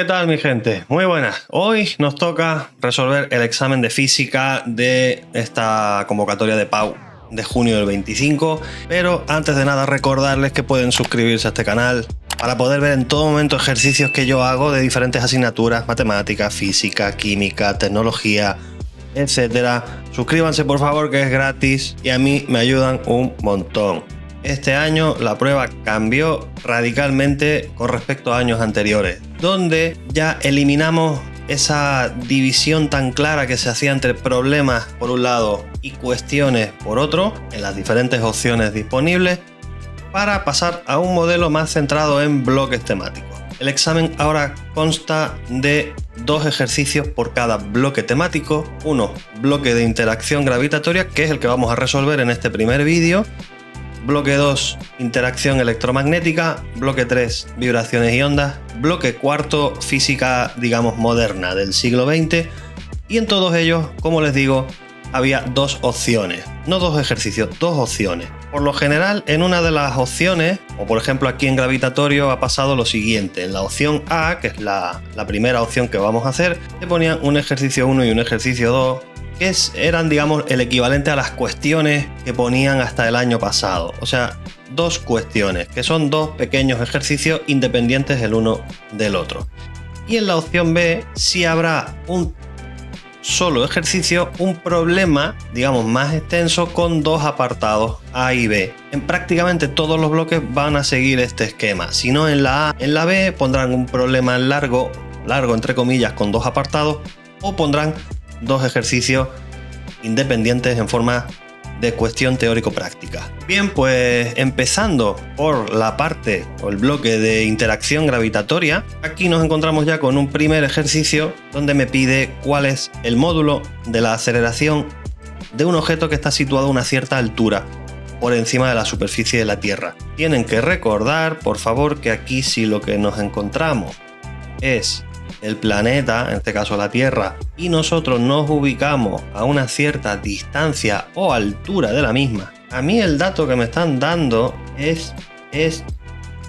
¿Qué tal, mi gente? Muy buenas. Hoy nos toca resolver el examen de física de esta convocatoria de PAU de junio del 25, pero antes de nada recordarles que pueden suscribirse a este canal para poder ver en todo momento ejercicios que yo hago de diferentes asignaturas: matemáticas, física, química, tecnología, etcétera. Suscríbanse, por favor, que es gratis y a mí me ayudan un montón. Este año la prueba cambió radicalmente con respecto a años anteriores, donde ya eliminamos esa división tan clara que se hacía entre problemas por un lado y cuestiones por otro, en las diferentes opciones disponibles, para pasar a un modelo más centrado en bloques temáticos. El examen ahora consta de 2 ejercicios por cada bloque temático. Uno, bloque de interacción gravitatoria, que es el que vamos a resolver en este primer vídeo. Bloque 2, interacción electromagnética. Bloque 3, vibraciones y ondas. Bloque 4, física, digamos, moderna del siglo XX. Y en todos ellos, como les digo, había 2 opciones. No 2 ejercicios, 2 opciones. Por lo general, en una de las opciones, o por ejemplo aquí en gravitatorio, ha pasado lo siguiente. En la opción A, que es la primera opción que vamos a hacer, te ponían un ejercicio 1 y un ejercicio 2, que eran, digamos, el equivalente a las cuestiones que ponían hasta el año pasado. O sea, 2 cuestiones, que son 2 pequeños ejercicios independientes el uno del otro. Y en la opción B sí habrá un solo ejercicio, un problema, digamos, más extenso, con 2 apartados A y B. En prácticamente todos los bloques van a seguir este esquema. Si no en la A, en la B pondrán un problema largo entre comillas, con 2 apartados, o pondrán 2 ejercicios independientes en forma de cuestión teórico-práctica. Bien, pues empezando por la parte o el bloque de interacción gravitatoria, aquí nos encontramos ya con un primer ejercicio donde me pide cuál es el módulo de la aceleración de un objeto que está situado a una cierta altura por encima de la superficie de la Tierra. Tienen que recordar, por favor, que aquí si lo que nos encontramos es el planeta, en este caso la Tierra, y nosotros nos ubicamos a una cierta distancia o altura de la misma, a mí el dato que me están dando es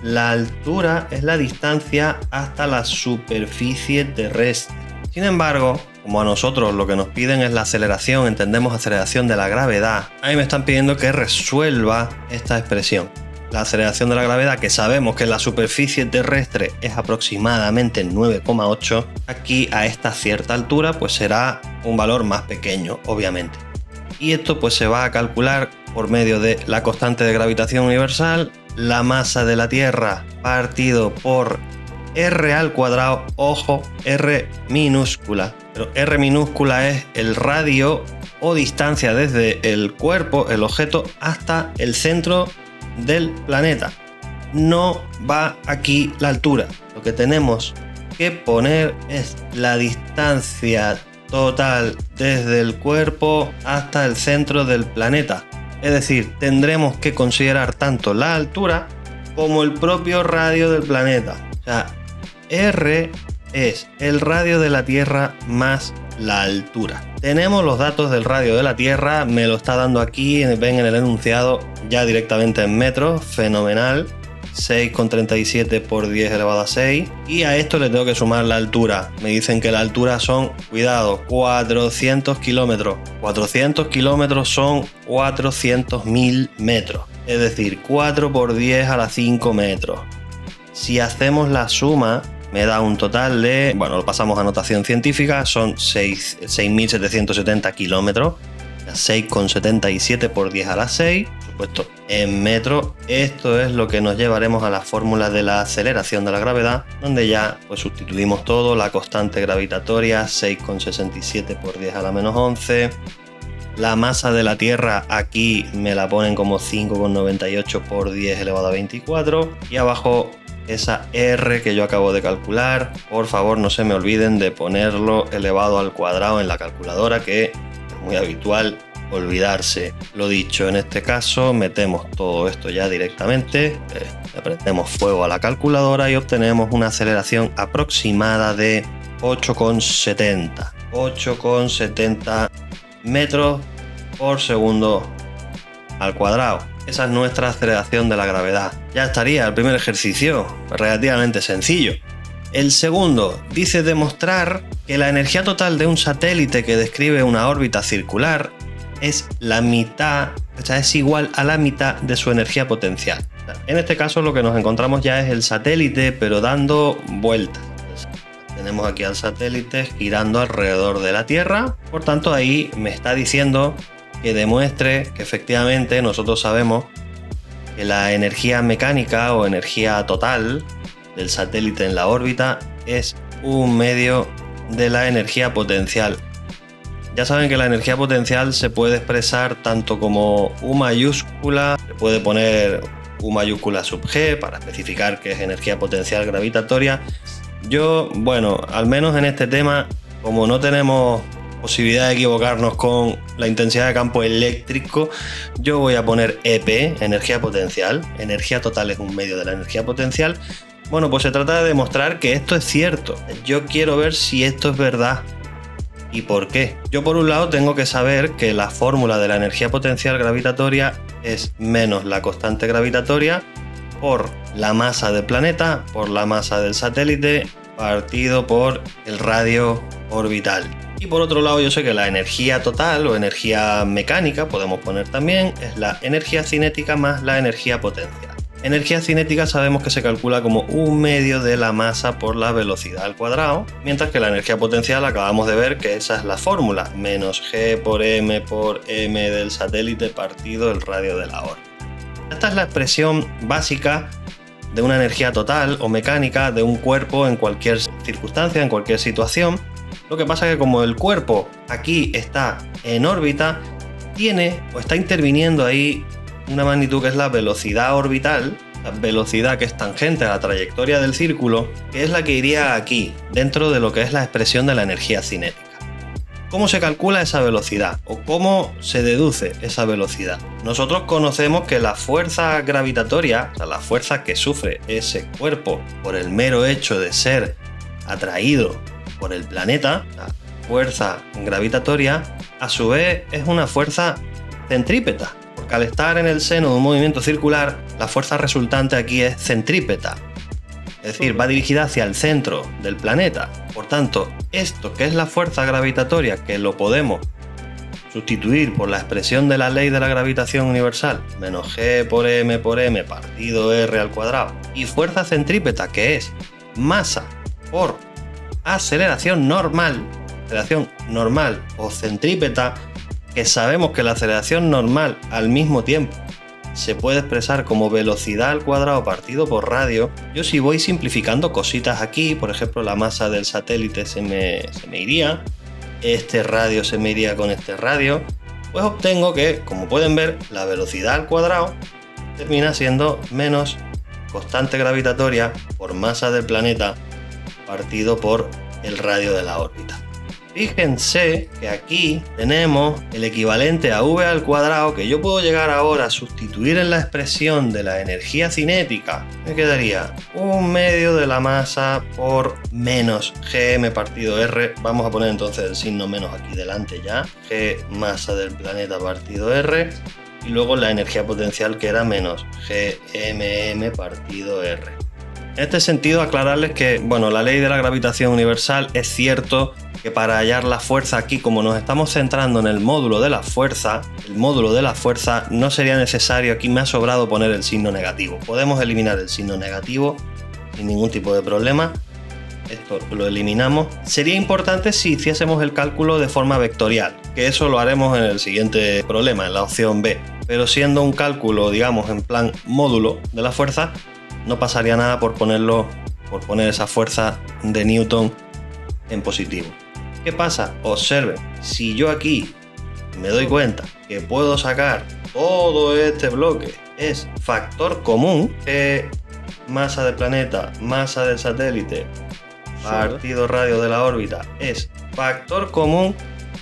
la altura, es la distancia hasta la superficie terrestre. Sin embargo, como a nosotros lo que nos piden es la aceleración, entendemos aceleración de la gravedad, a mí me están pidiendo que resuelva esta expresión. La aceleración de la gravedad, que sabemos que en la superficie terrestre es aproximadamente 9,8, aquí a esta cierta altura pues será un valor más pequeño, obviamente. Y esto pues se va a calcular por medio de la constante de gravitación universal, la masa de la Tierra partido por R al cuadrado, ojo, R minúscula, pero R minúscula es el radio o distancia desde el cuerpo, el objeto, hasta el centro del planeta. No va aquí la altura. Lo que tenemos que poner es la distancia total desde el cuerpo hasta el centro del planeta. Es decir, tendremos que considerar tanto la altura como el propio radio del planeta. O sea, R es el radio de la Tierra más la altura. Tenemos los datos del radio de la Tierra, me lo está dando aquí, ven en el enunciado, ya directamente en metros, fenomenal, 6,37 por 10 elevado a 6, y a esto le tengo que sumar la altura. Me dicen que la altura son, cuidado, 400 kilómetros. 400 kilómetros son 400.000 metros, es decir, 4 por 10 a la 5 metros. Si hacemos la suma, me da un total de, bueno, lo pasamos a notación científica, son 6.770 kilómetros, 6,77 por 10 a la 6, por supuesto, en metros. Esto es lo que nos llevaremos a la fórmula de la aceleración de la gravedad, donde ya pues sustituimos todo, la constante gravitatoria, 6,67 por 10 a la menos 11, la masa de la Tierra aquí me la ponen como 5,98 por 10 elevado a 24, y abajo esa R que yo acabo de calcular. Por favor, no se me olviden de ponerlo elevado al cuadrado en la calculadora, que es muy habitual olvidarse. Lo dicho, en este caso metemos todo esto ya directamente, le prendemos fuego a la calculadora y obtenemos una aceleración aproximada de 8,70 metros por segundo al cuadrado. Esa es nuestra aceleración de la gravedad. Ya estaría el primer ejercicio, relativamente sencillo. El segundo dice demostrar que la energía total de un satélite que describe una órbita circular es la mitad, o sea, es igual a la mitad de su energía potencial. En este caso lo que nos encontramos ya es el satélite, pero dando vueltas. Tenemos aquí al satélite girando alrededor de la Tierra, por tanto ahí me está diciendo que demuestre que efectivamente nosotros sabemos que la energía mecánica o energía total del satélite en la órbita es un medio de la energía potencial. Ya saben que la energía potencial se puede expresar tanto como U mayúscula, se puede poner U mayúscula sub G para especificar que es energía potencial gravitatoria. Yo, bueno, al menos en este tema, como no tenemos posibilidad de equivocarnos con la intensidad de campo eléctrico, yo voy a poner EP, energía potencial. Energía total es un medio de la energía potencial. Bueno, pues se trata de demostrar que esto es cierto. Yo quiero ver si esto es verdad y por qué. Yo por un lado tengo que saber que la fórmula de la energía potencial gravitatoria es menos la constante gravitatoria por la masa del planeta, por la masa del satélite, partido por el radio orbital. Y por otro lado yo sé que la energía total o energía mecánica, podemos poner también, es la energía cinética más la energía potencial. Energía cinética sabemos que se calcula como un medio de la masa por la velocidad al cuadrado, mientras que la energía potencial acabamos de ver que esa es la fórmula, menos G por M del satélite partido el radio de la órbita. Esta es la expresión básica de una energía total o mecánica de un cuerpo en cualquier circunstancia, en cualquier situación. Lo que pasa es que como el cuerpo aquí está en órbita, tiene o está interviniendo ahí una magnitud que es la velocidad orbital, la velocidad que es tangente a la trayectoria del círculo, que es la que iría aquí, dentro de lo que es la expresión de la energía cinética. ¿Cómo se calcula esa velocidad? ¿O cómo se deduce esa velocidad? Nosotros conocemos que la fuerza gravitatoria, o sea, la fuerza que sufre ese cuerpo por el mero hecho de ser atraído por el planeta, la fuerza gravitatoria, a su vez es una fuerza centrípeta, porque al estar en el seno de un movimiento circular, la fuerza resultante aquí es centrípeta. Es decir, va dirigida hacia el centro del planeta. Por tanto, esto que es la fuerza gravitatoria, que lo podemos sustituir por la expresión de la ley de la gravitación universal, menos G por M partido R al cuadrado, y fuerza centrípeta, que es masa por aceleración normal o centrípeta, que sabemos que la aceleración normal al mismo tiempo se puede expresar como velocidad al cuadrado partido por radio. Yo si voy simplificando cositas aquí, por ejemplo la masa del satélite se me iría, este radio se me iría con este radio, pues obtengo que, como pueden ver, la velocidad al cuadrado termina siendo menos constante gravitatoria por masa del planeta partido por el radio de la órbita. Fíjense que aquí tenemos el equivalente a v al cuadrado, que yo puedo llegar ahora a sustituir en la expresión de la energía cinética. Me quedaría un medio de la masa por menos gm partido r. Vamos a poner entonces el signo menos aquí delante ya. G masa del planeta partido r. Y luego la energía potencial, que era menos gmm partido r. En este sentido, aclararles que, bueno, la ley de la gravitación universal es cierto que para hallar la fuerza aquí, como nos estamos centrando en el módulo de la fuerza, no sería necesario, aquí me ha sobrado poner el signo negativo. Podemos eliminar el signo negativo sin ningún tipo de problema. Esto lo eliminamos. Sería importante si hiciésemos el cálculo de forma vectorial, que eso lo haremos en el siguiente problema, en la opción B. Pero siendo un cálculo, digamos, en plan módulo de la fuerza, no pasaría nada por poner esa fuerza de Newton en positivo. ¿Qué pasa? Observen, si yo aquí me doy cuenta que puedo sacar todo este bloque, es factor común, masa del planeta, masa del satélite, partido radio de la órbita, es factor común.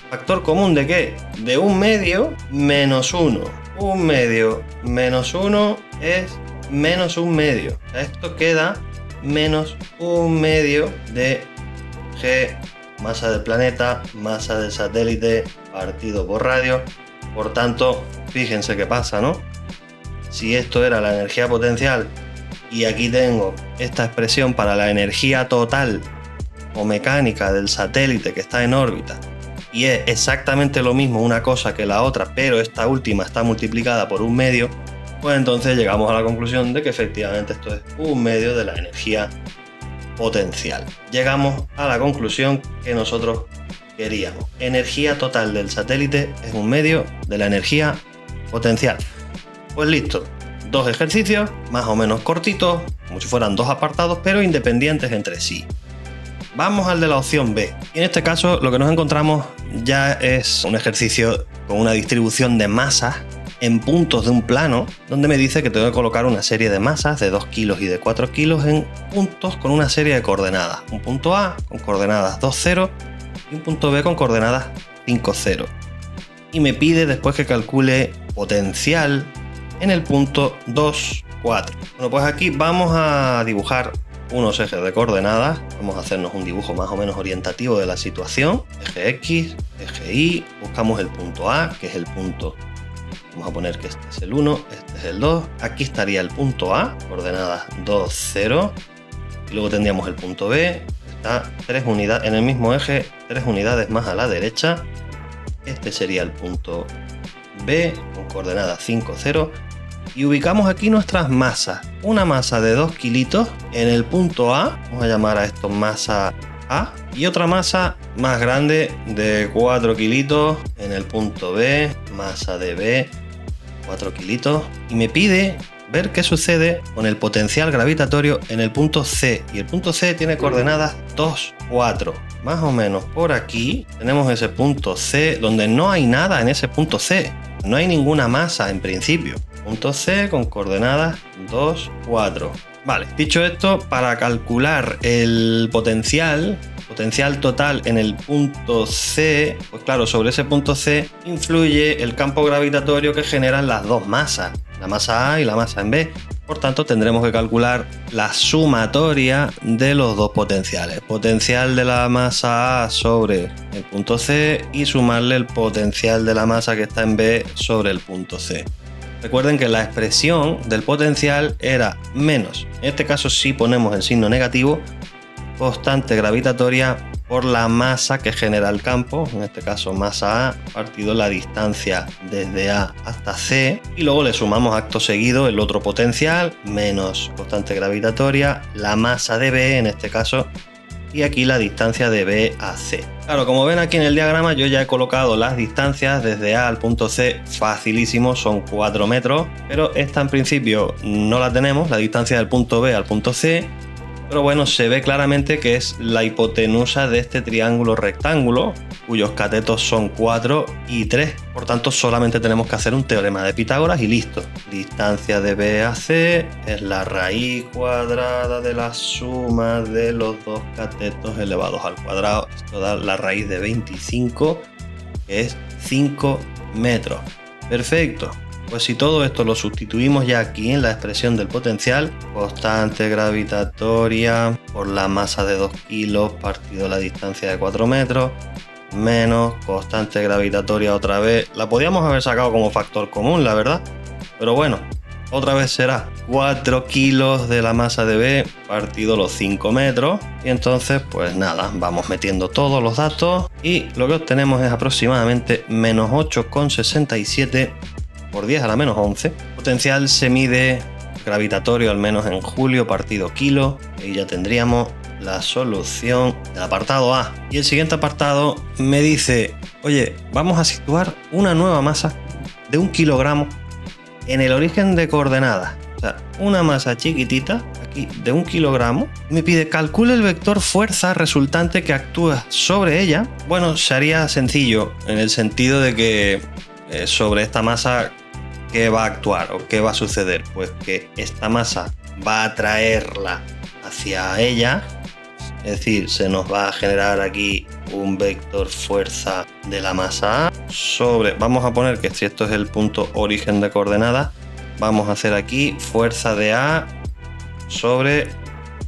¿Factor común de qué? De un medio menos 1. Un medio menos 1 es menos un medio. Esto queda menos un medio de G masa del planeta, masa del satélite partido por radio. Por tanto, fíjense qué pasa, ¿no? Si esto era la energía potencial Y aquí tengo esta expresión para la energía total o mecánica del satélite que está en órbita. Y es exactamente lo mismo una cosa que la otra, pero esta última está multiplicada por 1/2, pues entonces llegamos a la conclusión de que efectivamente esto es 1/2 de la energía potencial. Llegamos a la conclusión que nosotros queríamos. Energía total del satélite es 1/2 de la energía potencial. Pues listo, 2 ejercicios más o menos cortitos, como si fueran 2 apartados, pero independientes entre sí. Vamos al de la opción B. Y en este caso lo que nos encontramos ya es un ejercicio con una distribución de masas en puntos de un plano, donde me dice que tengo que colocar una serie de masas de 2 kilos y de 4 kilos en puntos con una serie de coordenadas. Un punto A con coordenadas 2, 0 y un punto B con coordenadas 5, 0. Y me pide después que calcule potencial en el punto 2, 4. Bueno, pues aquí vamos a dibujar unos ejes de coordenadas. Vamos a hacernos un dibujo más o menos orientativo de la situación. Eje X, eje Y, buscamos el punto A, que es el punto. Vamos a poner que este es el 1, este es el 2. Aquí estaría el punto A, coordenadas 2, 0. Y luego tendríamos el punto B, está 3 unidades en el mismo eje, 3 unidades más a la derecha. Este sería el punto B, con coordenadas 5, 0. Y ubicamos aquí nuestras masas. Una masa de 2 kilitos en el punto A, vamos a llamar a esto masa A, y otra masa más grande de 4 kilitos en el punto B, masa de B, 4 kilitos. Y me pide ver qué sucede con el potencial gravitatorio en el punto C. Y el punto C tiene coordenadas 2, 4. Más o menos por aquí tenemos ese punto C, donde no hay nada en ese punto C. No hay ninguna masa en principio. Punto C con coordenadas 2, 4. Vale, dicho esto, para calcular el potencial total en el punto C, pues claro, sobre ese punto C influye el campo gravitatorio que generan las dos masas, la masa A y la masa en B. Por tanto, tendremos que calcular la sumatoria de los dos potenciales. Potencial de la masa A sobre el punto C y sumarle el potencial de la masa que está en B sobre el punto C. Recuerden que la expresión del potencial era menos, en este caso sí ponemos el signo negativo, constante gravitatoria por la masa que genera el campo, en este caso masa A, partido la distancia desde A hasta C, y luego le sumamos acto seguido el otro potencial, menos constante gravitatoria, la masa de B en este caso, y aquí la distancia de B a C. Claro, como ven aquí en el diagrama, yo ya he colocado las distancias desde A al punto C, facilísimo, son 4 metros, pero esta en principio no la tenemos, la distancia del punto B al punto C, pero bueno, se ve claramente que es la hipotenusa de este triángulo rectángulo, cuyos catetos son 4 y 3. Por tanto, solamente tenemos que hacer un teorema de Pitágoras y listo. Distancia de B a C es la raíz cuadrada de la suma de los dos catetos elevados al cuadrado. Esto da la raíz de 25, que es 5 metros. Perfecto. Pues si todo esto lo sustituimos ya aquí en la expresión del potencial, constante gravitatoria por la masa de 2 kilos partido la distancia de 4 metros, menos constante gravitatoria otra vez. La podíamos haber sacado como factor común, la verdad, pero bueno, otra vez será 4 kilos de la masa de B partido los 5 metros. Y entonces, pues nada, vamos metiendo todos los datos y lo que obtenemos es aproximadamente menos 8,67 por 10 a la menos 11. Potencial se mide gravitatorio al menos en julio partido kilo, y ya tendríamos la solución del apartado A. Y el siguiente apartado me dice, oye, vamos a situar una nueva masa de 1 kilogramo en el origen de coordenadas. O sea, una masa chiquitita aquí de 1 kilogramo. Me pide calcule el vector fuerza resultante que actúa sobre ella. Bueno, sería sencillo en el sentido de que sobre esta masa, ¿qué va a actuar o qué va a suceder? Pues que esta masa va a atraerla hacia ella, es decir, se nos va a generar aquí un vector fuerza de la masa A sobre, vamos a poner que si esto es el punto origen de coordenadas, vamos a hacer aquí fuerza de A sobre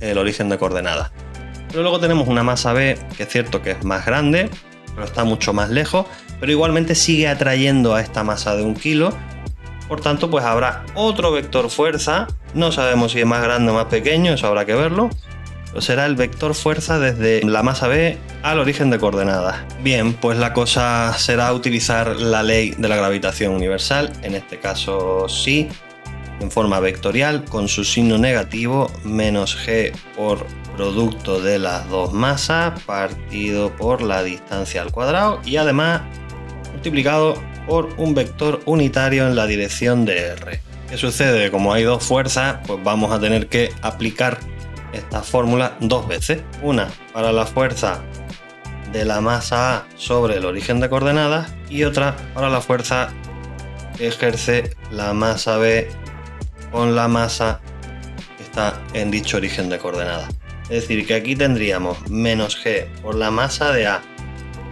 el origen de coordenadas. Pero luego tenemos una masa B, que es cierto que es más grande, pero está mucho más lejos, pero igualmente sigue atrayendo a esta masa de 1 kilo. Por tanto, pues habrá otro vector fuerza No sabemos si es más grande o más pequeño, eso habrá que verlo. Pero será el vector fuerza desde la masa B al origen de coordenadas. Bien, pues la cosa será utilizar la ley de la gravitación universal, en este caso sí, en forma vectorial, con su signo negativo, menos g por producto de las dos masas partido por la distancia al cuadrado y además multiplicado por un vector unitario en la dirección de R. ¿Qué sucede? Como hay dos fuerzas, pues vamos a tener que aplicar esta fórmula dos veces. Una para la fuerza de la masa A sobre el origen de coordenadas y otra para la fuerza que ejerce la masa B con la masa que está en dicho origen de coordenadas. Es decir, que aquí tendríamos menos g por la masa de A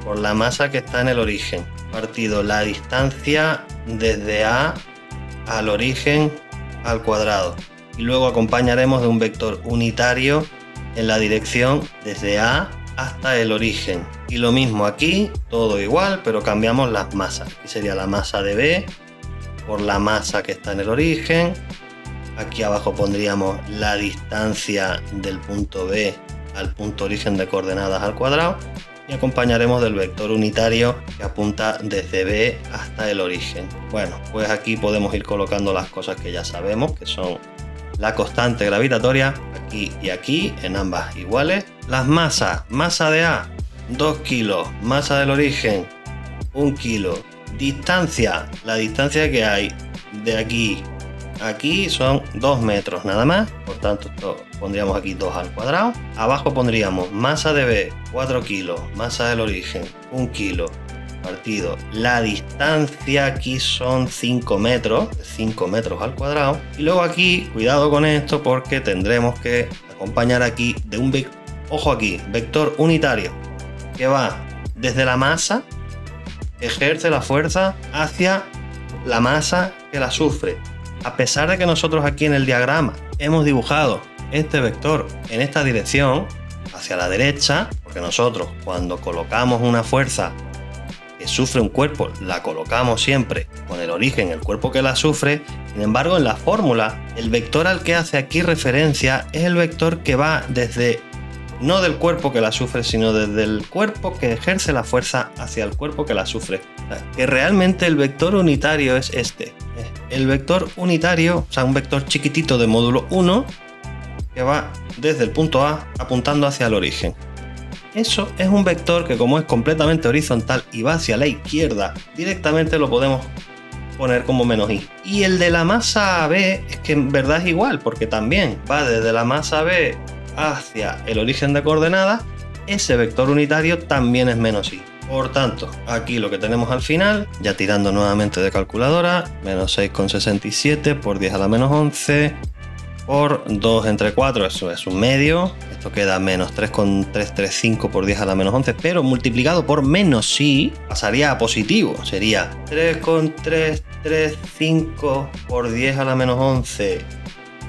por la masa que está en el origen, partido la distancia desde A al origen al cuadrado. Y luego acompañaremos de un vector unitario en la dirección desde A hasta el origen. Y lo mismo aquí, todo igual, pero cambiamos las masas. Aquí sería la masa de B por la masa que está en el origen. Aquí abajo pondríamos la distancia del punto B al punto origen de coordenadas al cuadrado. Y acompañaremos del vector unitario que apunta desde B hasta el origen. Bueno, pues aquí podemos ir colocando las cosas que ya sabemos, que son la constante gravitatoria, aquí y aquí, en ambas iguales. Las masas, masa de A, 2 kilos, masa del origen, 1 kilo. Distancia, la distancia que hay de aquí a aquí son 2 metros nada más, por tanto esto pondríamos aquí 2 al cuadrado. Abajo pondríamos masa de B, 4 kilos, masa del origen, 1 kilo, partido. La distancia aquí son 5 metros, 5 metros al cuadrado. Y luego aquí, cuidado con esto porque tendremos que acompañar aquí de un ojo aquí, vector unitario que va desde la masa, ejerce la fuerza hacia la masa que la sufre. A pesar de que nosotros aquí en el diagrama hemos dibujado este vector en esta dirección, hacia la derecha, porque nosotros cuando colocamos una fuerza que sufre un cuerpo, la colocamos siempre con el origen, el cuerpo que la sufre. Sin embargo, en la fórmula, el vector al que hace aquí referencia es el vector que va desde, no del cuerpo que la sufre, sino desde el cuerpo que ejerce la fuerza hacia el cuerpo que la sufre. O sea, que realmente el vector unitario es este. El vector unitario, o sea, un vector chiquitito de módulo 1 que va desde el punto A apuntando hacia el origen. Eso es un vector que, como es completamente horizontal y va hacia la izquierda, directamente lo podemos poner como menos i. Y el de la masa B es que en verdad es igual, porque también va desde la masa B hacia el origen de coordenadas. Ese vector unitario también es menos i. Por tanto, aquí lo que tenemos al final, ya tirando nuevamente de calculadora, menos 6,67 por 10 a la menos 11 por 2 entre 4, eso es un medio. Esto queda menos 3,335 por 10 a la menos 11, pero multiplicado por menos i pasaría a positivo. Sería 3,335 por 10 a la menos 11.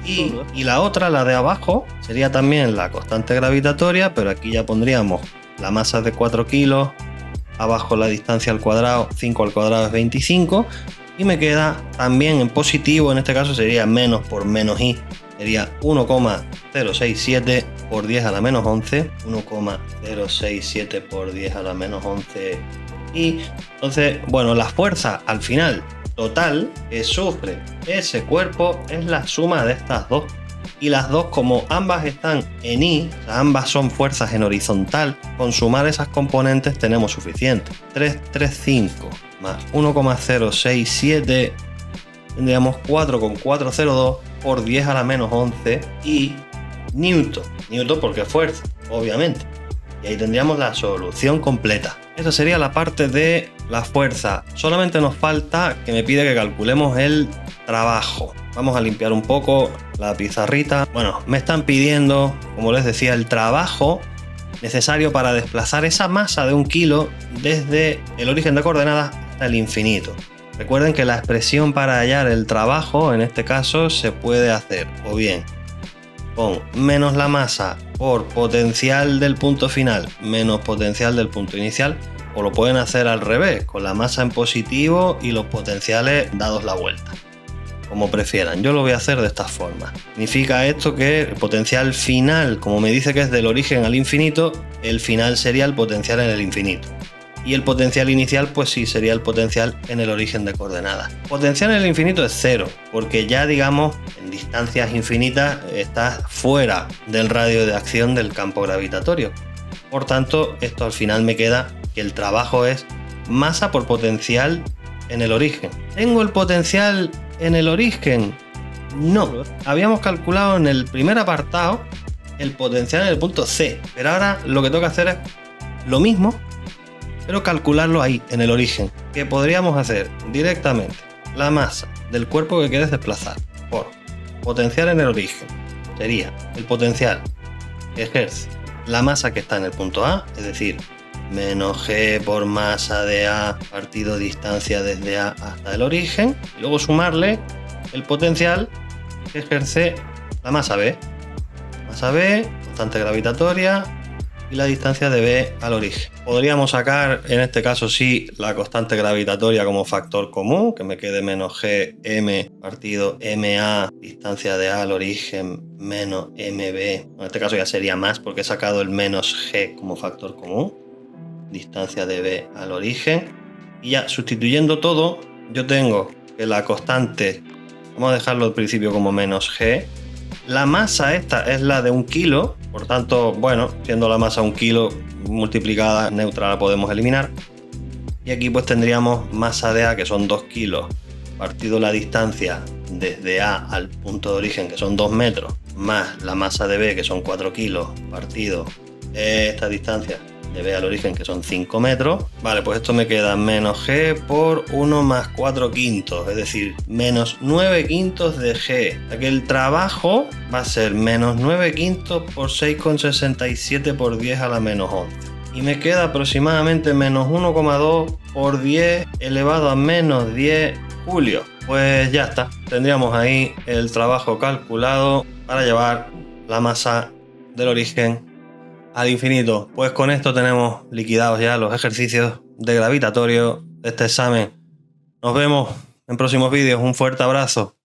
Y la otra, la de abajo, sería también la constante gravitatoria, pero aquí ya pondríamos la masa de 4 kilos, abajo la distancia al cuadrado, 5 al cuadrado es 25, y me queda también en positivo, en este caso sería menos por menos i, sería 1,067 por 10 a la menos 11, 1,067 por 10 a la menos 11, y entonces, bueno, la fuerza al final total que sufre ese cuerpo es la suma de estas dos. Y las dos, como ambas están en i, o sea, ambas son fuerzas en horizontal, con sumar esas componentes tenemos suficiente. 335 más 1,067, tendríamos 4,402 por 10 a la menos 11 y newton. Newton porque fuerza, obviamente. Y ahí tendríamos la solución completa. Esa sería la parte de la fuerza. Solamente nos falta que me pide que calculemos el trabajo. Vamos a limpiar un poco la pizarrita. Bueno, me están pidiendo, como les decía, el trabajo necesario para desplazar esa masa de 1 kilo desde el origen de coordenadas hasta el infinito. Recuerden que la expresión para hallar el trabajo, en este caso, se puede hacer o bien con menos la masa por potencial del punto final menos potencial del punto inicial, o lo pueden hacer al revés, con la masa en positivo y los potenciales dados la vuelta. como prefieran. Yo lo voy a hacer de esta forma. Significa esto que el potencial final, como me dice que es del origen al infinito, el final sería el potencial en el infinito. Y el potencial inicial, pues sí, sería el potencial en el origen de coordenadas. Potencial en el infinito es 0, porque ya, digamos, en distancias infinitas estás fuera del radio de acción del campo gravitatorio. Por tanto, esto al final me queda que el trabajo es masa por potencial en el origen. ¿Tengo el potencial en el origen? No. Habíamos calculado en el primer apartado el potencial en el punto C, pero ahora lo que toca hacer es lo mismo, pero calcularlo ahí, en el origen. Que podríamos hacer directamente la masa del cuerpo que quieres desplazar por potencial en el origen. Sería el potencial que ejerce la masa que está en el punto A, es decir, menos g por masa de A partido distancia desde A hasta el origen, y luego sumarle el potencial que ejerce la masa B. Masa B, constante gravitatoria, y la distancia de B al origen. Podríamos sacar, en este caso sí, la constante gravitatoria como factor común, que me quede menos gm partido ma, distancia de A al origen, menos mb. En este caso ya sería más, porque he sacado el menos g como factor común, distancia de B al origen. Y ya sustituyendo todo, yo tengo que la constante, vamos a dejarlo al principio como menos g. La masa esta es la de 1 kilo, por tanto, bueno, siendo la masa 1 kilo multiplicada, neutra la podemos eliminar. Y aquí pues tendríamos masa de A, que son 2 kilos, partido la distancia desde A al punto de origen, que son 2 metros, más la masa de B, que son 4 kilos, partido esta distancia de B al origen, que son 5 metros. Vale, pues esto me queda menos g por 1 más 4 quintos, es decir, menos 9 quintos de g. Aquí el trabajo va a ser menos 9 quintos por 6,67 por 10 a la menos 11. Y me queda aproximadamente menos 1,2 por 10 elevado a menos 10 julios. Pues ya está, tendríamos ahí el trabajo calculado para llevar la masa del origen al infinito. Pues con esto tenemos liquidados ya los ejercicios de gravitatorio de este examen. Nos vemos en próximos vídeos. Un fuerte abrazo.